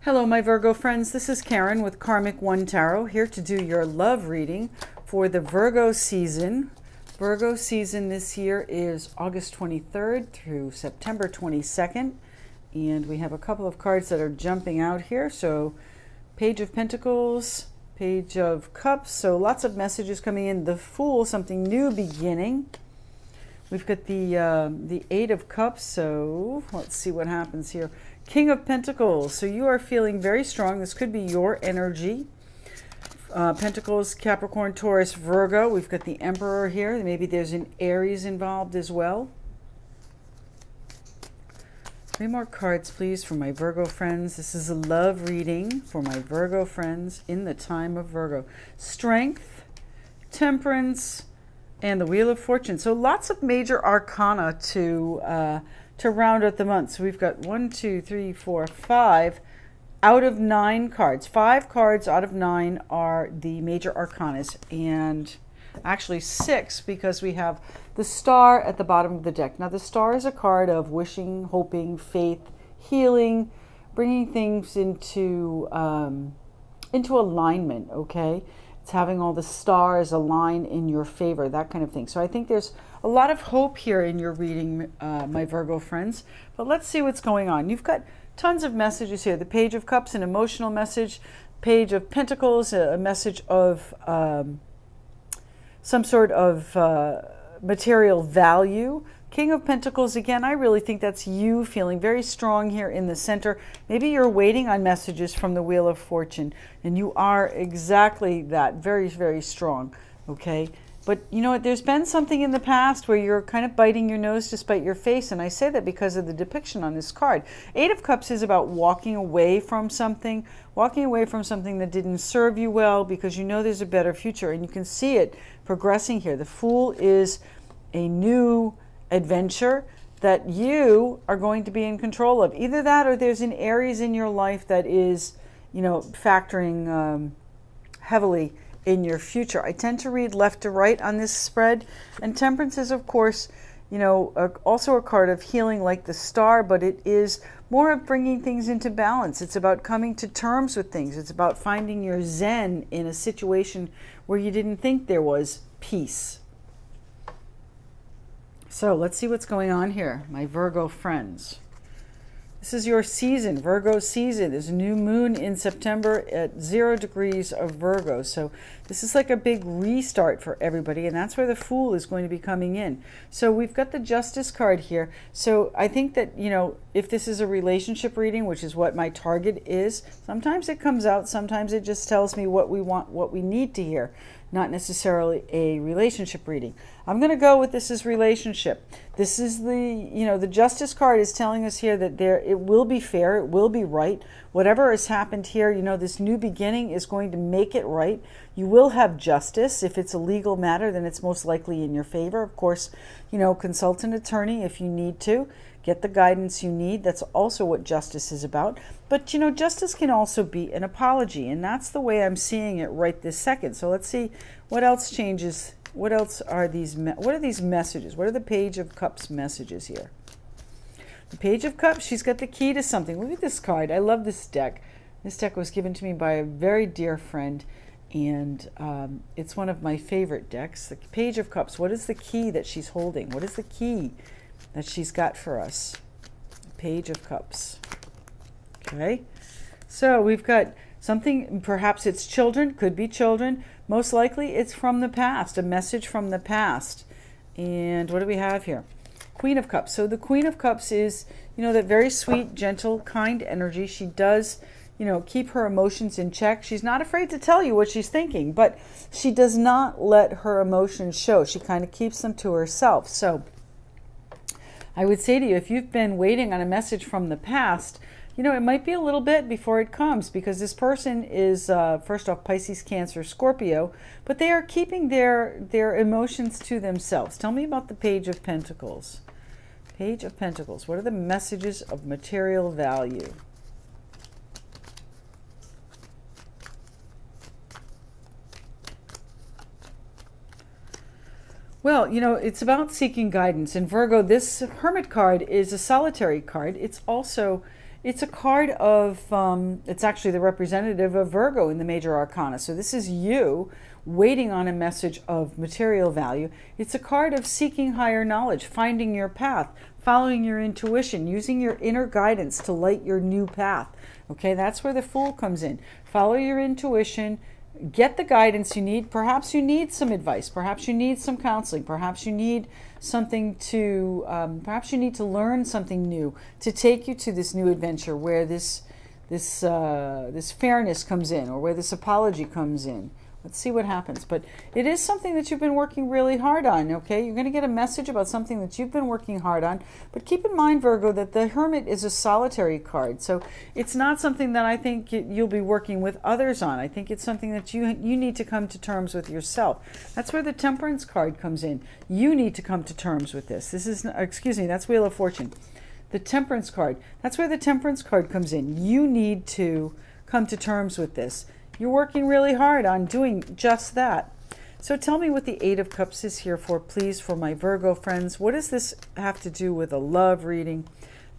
Hello, my Virgo friends. This is Karen with KarmicOneTarot, here to do your love reading for the Virgo season. Virgo season this year is August 23rd through September 22nd. And we have a couple of cards that are jumping out here. So, Page of Pentacles, Page of Cups. So, lots of messages coming in. The Fool, something new beginning. We've got the Eight of Cups. So, let's see what happens here. King of Pentacles. So you are feeling very strong. This could be your energy. Pentacles, Capricorn, Taurus, Virgo. We've got the Emperor here. Maybe there's an Aries involved as well. 3 more cards, please, for my Virgo friends. This is a love reading for my Virgo friends in the time of Virgo. Strength, Temperance, and the Wheel of Fortune. So lots of major arcana to round out the month. So we've got 1, 2, 3, 4, 5 out of 9 cards. 5 cards out of 9 are the major arcanas, and actually 6 because we have the Star at the bottom of the deck. Now the Star is a card of wishing, hoping, faith, healing, bringing things into alignment, okay? It's having all the stars align in your favor, that kind of thing. So I think there's a lot of hope here in your reading, my Virgo friends. But let's see what's going on. You've got tons of messages here. The Page of Cups, an emotional message. Page of Pentacles, a message of some sort of material value. King of Pentacles, again, I really think that's you feeling very strong here in the center. Maybe you're waiting on messages from the Wheel of Fortune, and you are exactly that, very, very strong, okay? But you know what, there's been something in the past where you're kind of biting your nose to spite your face, and I say that because of the depiction on this card. 8 of Cups is about walking away from something that didn't serve you well because you know there's a better future, and you can see it progressing here. The Fool is a new adventure that you are going to be in control of. Either that or there's an Aries in your life that is, you know, factoring heavily in your future. I tend to read left to right on this spread, and Temperance is, of course, you know, also a card of healing like the Star, but it is more of bringing things into balance. It's about coming to terms with things. It's about finding your zen in a situation where you didn't think there was peace. So let's see what's going on here, my Virgo friends. This is your season, Virgo season. There's a new moon in September at 0 degrees of Virgo. So this is like a big restart for everybody, and that's where the Fool is going to be coming in. So we've got the Justice card here. So I think that, you know, if this is a relationship reading, which is what my target is, sometimes it comes out, sometimes it just tells me what we want, what we need to hear, not necessarily a relationship reading. I'm going to go with this as relationship. This is the, you know, the Justice card is telling us here that it will be fair, it will be right. Whatever has happened here, you know, this new beginning is going to make it right. You will have justice. If it's a legal matter, then it's most likely in your favor. Of course, you know, consult an attorney if you need to. Get the guidance you need. That's also what justice is about. But, you know, justice can also be an apology, and that's the way I'm seeing it right this second. So let's see what else changes. What else are these? What are these messages? What are the Page of Cups messages here? The Page of Cups, she's got the key to something. Look at this card. I love this deck. This deck was given to me by a very dear friend, and it's one of my favorite decks. The Page of Cups. What is the key that she's holding? What is the key that she's got for us? Page of Cups. Okay, so we've got something, perhaps it's children, could be children. Most likely it's from the past, a message from the past. And what do we have here? Queen of Cups. So the Queen of Cups is, you know, that very sweet, gentle, kind energy. She does, you know, keep her emotions in check. She's not afraid to tell you what she's thinking, but she does not let her emotions show. She kind of keeps them to herself. So I would say to you, if you've been waiting on a message from the past, you know, it might be a little bit before it comes, because this person is, first off, Pisces, Cancer, Scorpio, but they are keeping their emotions to themselves. Tell me about the Page of Pentacles. Page of Pentacles. What are the messages of material value? Well, you know, it's about seeking guidance. In Virgo, this Hermit card is a solitary card. It's also It's a card of, it's actually the representative of Virgo in the major arcana. So this is you waiting on a message of material value. It's a card of seeking higher knowledge, finding your path, following your intuition, using your inner guidance to light your new path. Okay, that's where the Fool comes in. Follow your intuition, get the guidance you need. Perhaps you need some advice. Perhaps you need some counseling. Perhaps you need something to, perhaps you need to learn something new to take you to this new adventure where this fairness comes in, or where this apology comes in. Let's see what happens. But it is something that you've been working really hard on, okay? You're going to get a message about something that you've been working hard on. But keep in mind, Virgo, that the Hermit is a solitary card. So it's not something that I think you'll be working with others on. I think it's something that you need to come to terms with yourself. That's where the Temperance card comes in. You need to come to terms with this. This is, excuse me, that's Wheel of Fortune. The Temperance card, that's where the Temperance card comes in. You need to come to terms with this. You're working really hard on doing just that. So tell me what the Eight of Cups is here for, please, for my Virgo friends. What does this have to do with a love reading?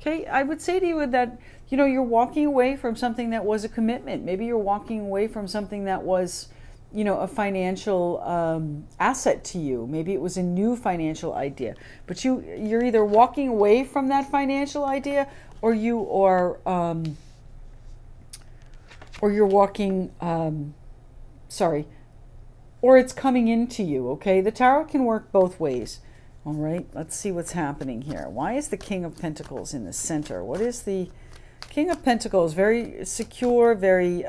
Okay, I would say to you that, you know, you're walking away from something that was a commitment. Maybe you're walking away from something that was, you know, a financial asset to you. Maybe it was a new financial idea. But you're either walking away from that financial idea, or you are... or you're walking, or it's coming into you, okay? The tarot can work both ways, all right? Let's see what's happening here. Why is the King of Pentacles in the center? What is the King of Pentacles? Very secure, very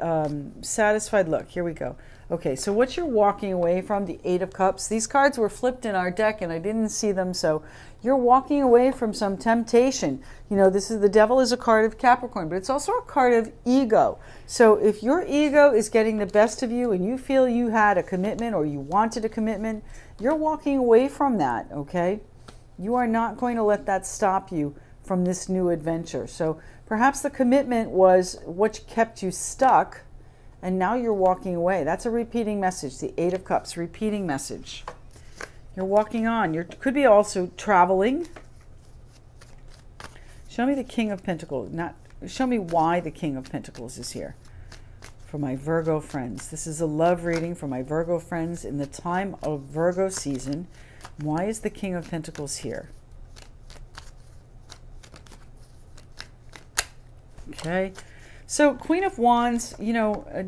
satisfied. Look, here we go. Okay, so what you're walking away from, the Eight of Cups. These cards were flipped in our deck and I didn't see them, so you're walking away from some temptation. You know, the Devil is a card of Capricorn, but it's also a card of ego. So if your ego is getting the best of you and you feel you had a commitment or you wanted a commitment, you're walking away from that, okay? You are not going to let that stop you from this new adventure. So perhaps the commitment was what kept you stuck, and now you're walking away. That's a repeating message, the Eight of Cups, repeating message. You're walking on. You could be also traveling. Show me the King of Pentacles. Show me why the King of Pentacles is here for my Virgo friends. This is a love reading for my Virgo friends in the time of Virgo season. Why is the King of Pentacles here? Okay. So Queen of Wands, you know, a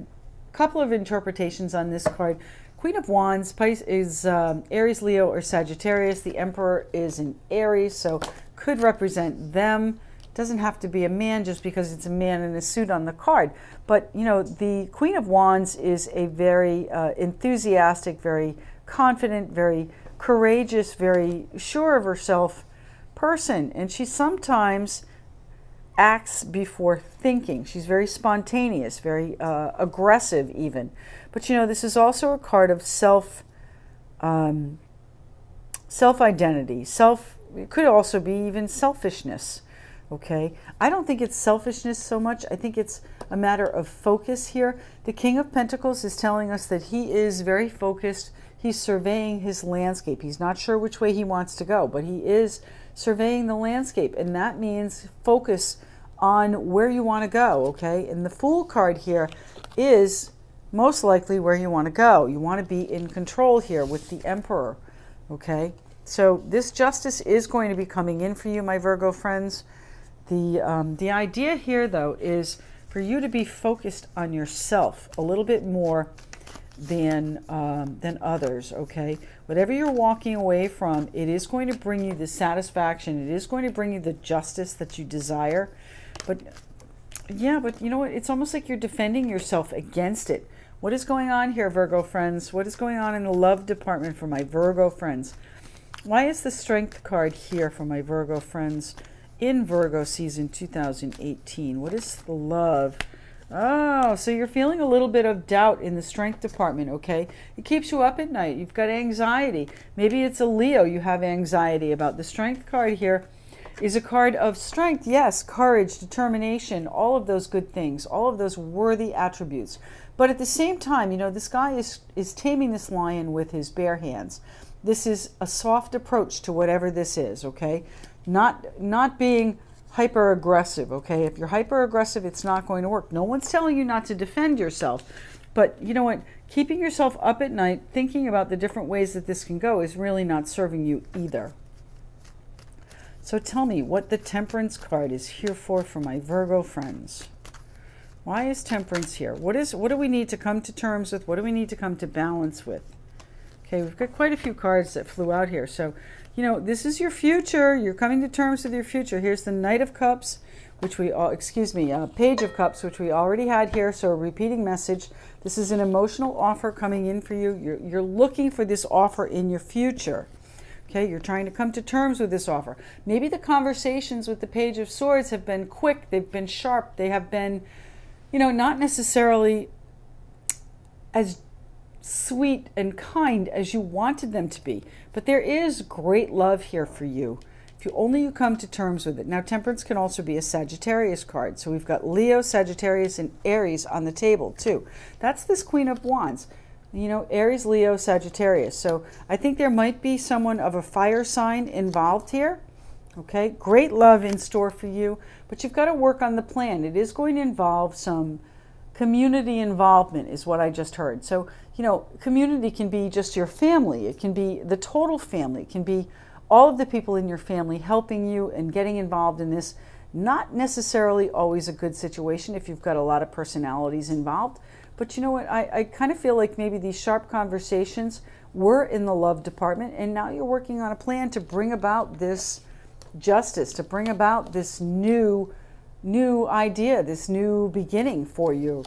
couple of interpretations on this card. Queen of Wands is Aries, Leo, or Sagittarius. The Emperor is in Aries, so could represent them. Doesn't have to be a man just because it's a man in a suit on the card. But, you know, the Queen of Wands is a very enthusiastic, very confident, very courageous, very sure of herself person. And she sometimes acts before thinking. She's very spontaneous, very aggressive even. But, you know, this is also a card of self-identity. It could also be even selfishness, okay? I don't think it's selfishness so much. I think it's a matter of focus here. The King of Pentacles is telling us that he is very focused. He's surveying his landscape. He's not sure which way he wants to go, but he is surveying the landscape, and that means focus on where you want to go, okay? And the Fool card here is most likely where you want to go. You want to be in control here with the Emperor, okay? So this justice is going to be coming in for you, my Virgo friends. The idea here, though, is for you to be focused on yourself a little bit more than others, okay? Whatever you're walking away from, it is going to bring you the satisfaction. It is going to bring you the justice that you desire. But, yeah, but you know what? It's almost like you're defending yourself against it. What is going on here, Virgo friends? What is going on in the love department for my Virgo friends? Why is the Strength card here for my Virgo friends in Virgo season 2018? What is the love? Oh, so you're feeling a little bit of doubt in the Strength department, okay? It keeps you up at night. You've got anxiety. Maybe it's a Leo you have anxiety about. The Strength card here is a card of strength. Yes, courage, determination, all of those good things, all of those worthy attributes. But at the same time, you know, this guy is taming this lion with his bare hands. This is a soft approach to whatever this is, okay? Not being hyper aggressive, okay? If you're hyper aggressive, it's not going to work. No one's telling you not to defend yourself, but you know what? Keeping yourself up at night, thinking about the different ways that this can go is really not serving you either. So tell me what the Temperance card is here for my Virgo friends. Why is Temperance here? What do we need to come to terms with? What do we need to come to balance with? Okay, we've got quite a few cards that flew out here. So, you know, this is your future. You're coming to terms with your future. Here's the Knight of Cups, which we all, Page of Cups, which we already had here. So a repeating message. This is an emotional offer coming in for you. You're looking for this offer in your future. Okay, you're trying to come to terms with this offer. Maybe the conversations with the Page of Swords have been quick, they've been sharp, they have been, you know, not necessarily as sweet and kind as you wanted them to be. But there is great love here for you if you come to terms with it. Now, Temperance can also be a Sagittarius card. So we've got Leo, Sagittarius, and Aries on the table too. That's this Queen of Wands. You know, Aries, Leo, Sagittarius. So I think there might be someone of a fire sign involved here. Okay, great love in store for you, but you've got to work on the plan. It is going to involve some community involvement is what I just heard. So, you know, community can be just your family. It can be the total family. It can be all of the people in your family helping you and getting involved in this. Not necessarily always a good situation if you've got a lot of personalities involved. But you know what, I kind of feel like maybe these sharp conversations were in the love department, and now you're working on a plan to bring about this justice, to bring about this new idea, this new beginning for you.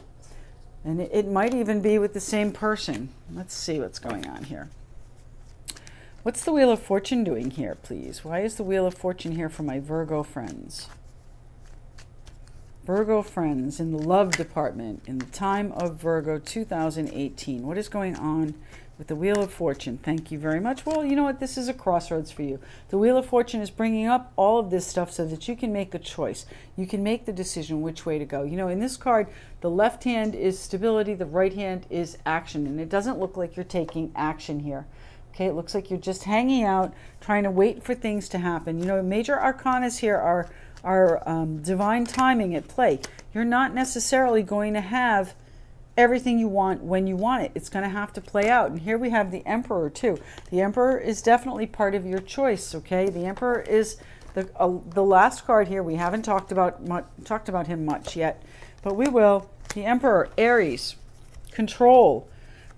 And it might even be with the same person. Let's see what's going on here. What's the Wheel of Fortune doing here, please? Why is the Wheel of Fortune here for my Virgo friends? Virgo friends in the love department in the time of Virgo 2018. What is going on with the Wheel of Fortune? Thank you very much. Well, you know what? This is a crossroads for you. The Wheel of Fortune is bringing up all of this stuff so that you can make a choice. You can make the decision which way to go. You know, in this card, the left hand is stability, the right hand is action, and it doesn't look like you're taking action here. Okay, it looks like you're just hanging out, trying to wait for things to happen. You know, major arcanas here are divine timing at play. You're not necessarily going to have everything you want when you want it. It's going to have to play out. And here we have the Emperor too. The Emperor is definitely part of your choice. Okay, the Emperor is the last card here. We haven't talked about him much yet, but we will. The Emperor, Aries, control.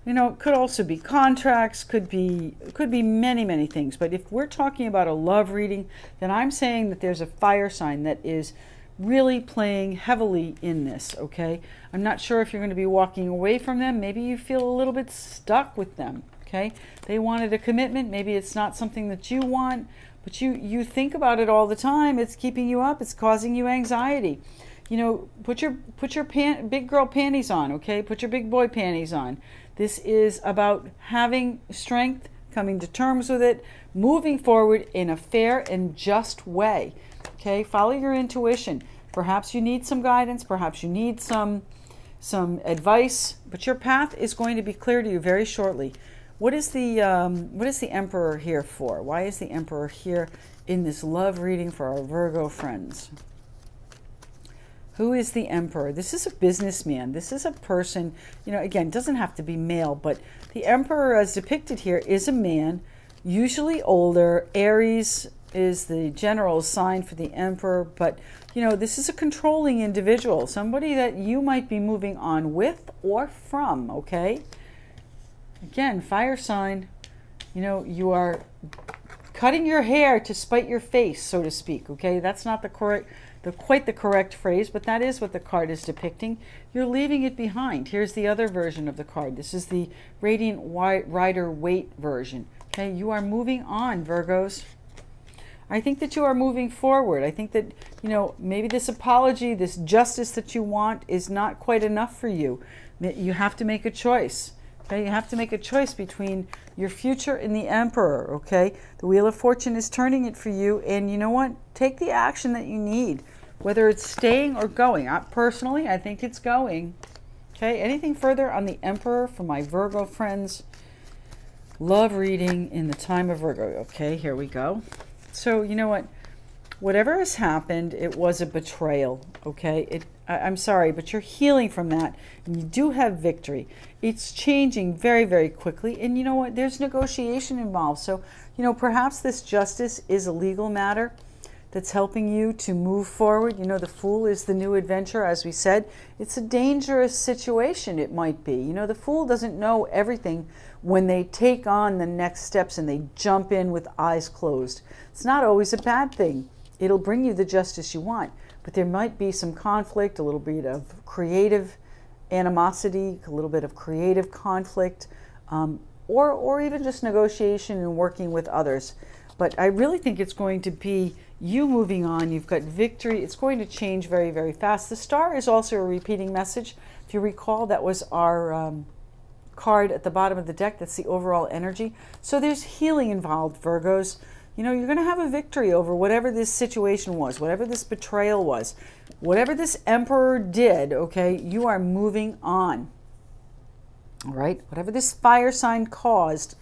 You know, it could also be contracts, could be many things. But if we're talking about a love reading, then I'm saying that there's a fire sign that is really playing heavily in this, okay? I'm not sure if you're going to be walking away from them. Maybe you feel a little bit stuck with them, okay? They wanted a commitment. Maybe it's not something that you want, but you think about it all the time. It's keeping you up. It's causing you anxiety. You know, put your big girl panties on, okay? Put your big boy panties on. This is about having strength, coming to terms with it, moving forward in a fair and just way. Okay, follow your intuition. Perhaps you need some guidance, perhaps you need some advice, but your path is going to be clear to you very shortly. What is the Emperor here for? Why is the Emperor here in this love reading for our Virgo friends? Who is the Emperor? This is a businessman. This is a person, you know, again, doesn't have to be male, but the Emperor as depicted here is a man, usually older. Aries is the general sign for the Emperor, but, you know, this is a controlling individual, somebody that you might be moving on with or from, okay? Again, fire sign, you know, you are cutting your hair to spite your face, so to speak, okay? That's not quite the correct phrase, but that is what the card is depicting. You're leaving it behind. Here's the other version of the card. This is the Radiant Rider Waite version. Okay, you are moving on, Virgos. I think that you are moving forward. I think that, you know, maybe this apology, this justice that you want is not quite enough for you. You have to make a choice. Okay, you have to make a choice between your future and the Emperor, okay? The Wheel of Fortune is turning it for you, and you know what? Take the action that you need, whether it's staying or going. Personally, I think it's going. Okay, anything further on the Emperor for my Virgo friends? Love reading in the time of Virgo. Okay, here we go. So, you know what? whatever has happened, it was a betrayal, okay? I'm sorry, but you're healing from that, and you do have victory. It's changing very, very quickly, and you know what? There's negotiation involved. So, you know, perhaps this justice is a legal matter that's helping you to move forward. You know, the Fool is the new adventure, as we said. It's a dangerous situation, it might be. You know, the Fool doesn't know everything when they take on the next steps and they jump in with eyes closed. It's not always a bad thing. It'll bring you the justice you want, but there might be some conflict, a little bit of creative animosity, a little bit of creative conflict, or even just negotiation and working with others. But I really think it's going to be you moving on. You've got victory. It's going to change very, very fast. The star is also a repeating message. If you recall, that was our card at the bottom of the deck. That's the overall energy. So there's healing involved, Virgos. You know, you're going to have a victory over whatever this situation was, whatever this betrayal was, whatever this emperor did, okay? You are moving on, all right? Whatever this fire sign caused,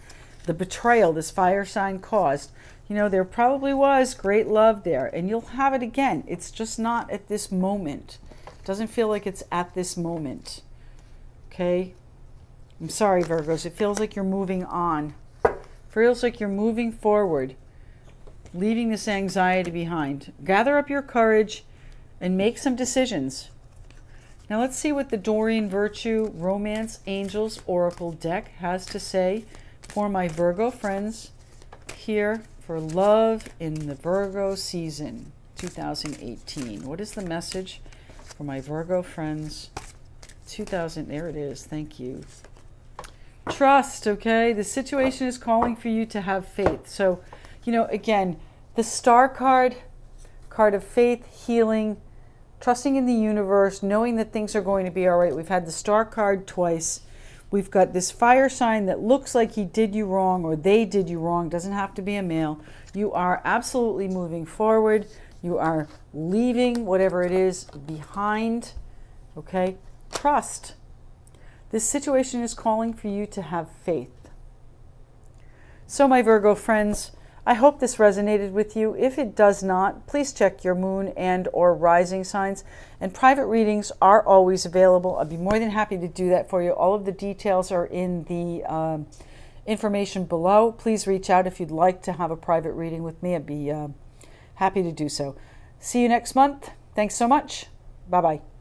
the betrayal this fire sign caused, you know, there probably was great love there, and you'll have it again. It's just not at this moment. It doesn't feel like it's at this moment, okay? I'm sorry, Virgos. It feels like you're moving on. It feels like you're moving forward, leaving this anxiety behind. Gather up your courage and make some decisions. Now let's see what the Doreen Virtue Romance Angels Oracle deck has to say for my Virgo friends here for love in the Virgo season 2018. What is the message for my Virgo friends? There it is. Thank you. Trust, okay? The situation is calling for you to have faith. So, you know, again, the Star card of faith, healing, trusting in the universe, knowing that things are going to be all right. We've had the Star card twice. We've got this fire sign that looks like he did you wrong or they did you wrong. Doesn't have to be a male. You are absolutely moving forward. You are leaving whatever it is behind, okay? Trust. This situation is calling for you to have faith. So, my Virgo friends, I hope this resonated with you. If it does not, please check your moon and or rising signs. And private readings are always available. I'd be more than happy to do that for you. All of the details are in the information below. Please reach out if you'd like to have a private reading with me. I'd be happy to do so. See you next month. Thanks so much. Bye-bye.